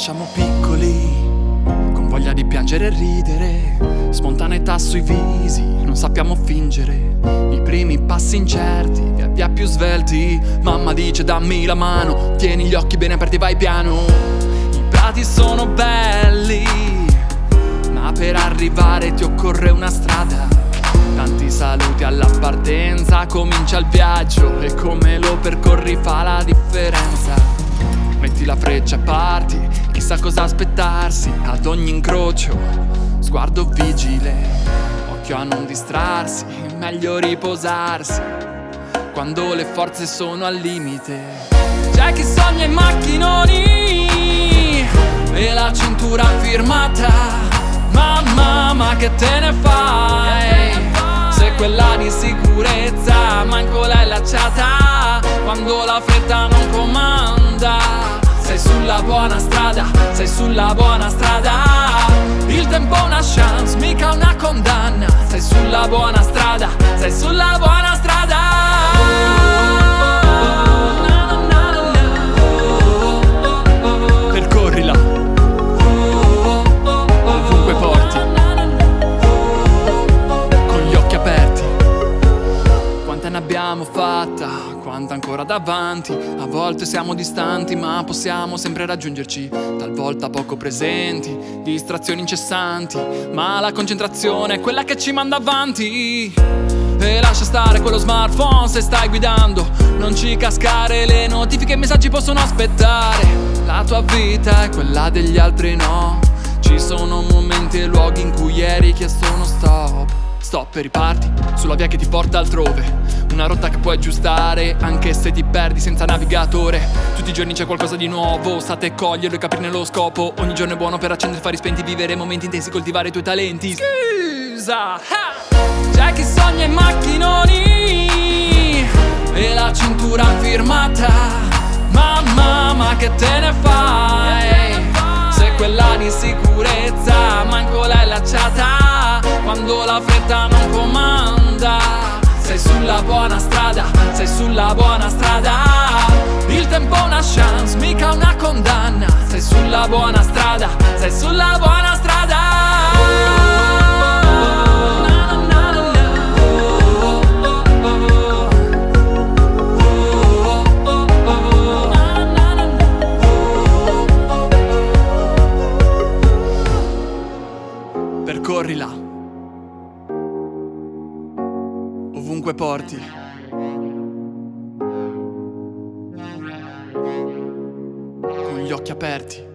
nasciamo piccoli, con voglia di piangere e ridere, spontaneità sui visi, non sappiamo fingere. I primi passi incerti, via via più svelti. Mamma dice dammi la mano, tieni gli occhi bene aperti, vai piano. I prati sono belli, ma per arrivare ti occorre una strada. Tanti saluti alla partenza, comincia il viaggio e come lo percorri fa la differenza. Metti la freccia e parti, chissà cosa aspettarsi ad ogni incrocio. Sguardo vigile, occhio a non distrarsi, meglio riposarsi quando le forze sono al limite. C'è chi sogna in macchinoni e la cintura firmata. Mamma, ma che te ne fai? Se quella di sicurezza manco l'hai lasciata quando la fretta non comanda. Sei sulla buona strada, sei sulla buona strada. Il tempo è una chance, mica una condanna. Sei sulla buona strada, sei sulla buona strada. Percorrila, ovunque porti, con gli occhi aperti. Quanta ne abbiamo fatta, quanta ancora davanti. A volte siamo distanti ma possiamo sempre raggiungerci, talvolta poco presenti, distrazioni incessanti, ma la concentrazione è quella che ci manda avanti. E lascia stare quello smartphone se stai guidando, non ci cascare, le notifiche e i messaggi possono aspettare. La tua vita è quella degli altri no, ci sono momenti e luoghi in cui eri chiesto uno stop. Stop e riparti sulla via che ti porta altrove, una rotta che puoi aggiustare anche se ti perdi senza navigatore. Tutti i giorni c'è qualcosa di nuovo, state e coglierlo e capirne lo scopo. Ogni giorno è buono per accendere fari spenti, vivere momenti intensi, coltivare i tuoi talenti. Scusa, c'è chi sogna in macchinoni e la cintura firmata. Mamma, ma che te ne fai? Se quella di sicurezza manco l'hai lasciata quando la fretta non comanda. Sei sulla buona strada, sei sulla buona strada. Il tempo è una chance, mica una condanna. Sei sulla buona strada, sei sulla buona strada. Percorrila, ovunque porti, con gli occhi aperti.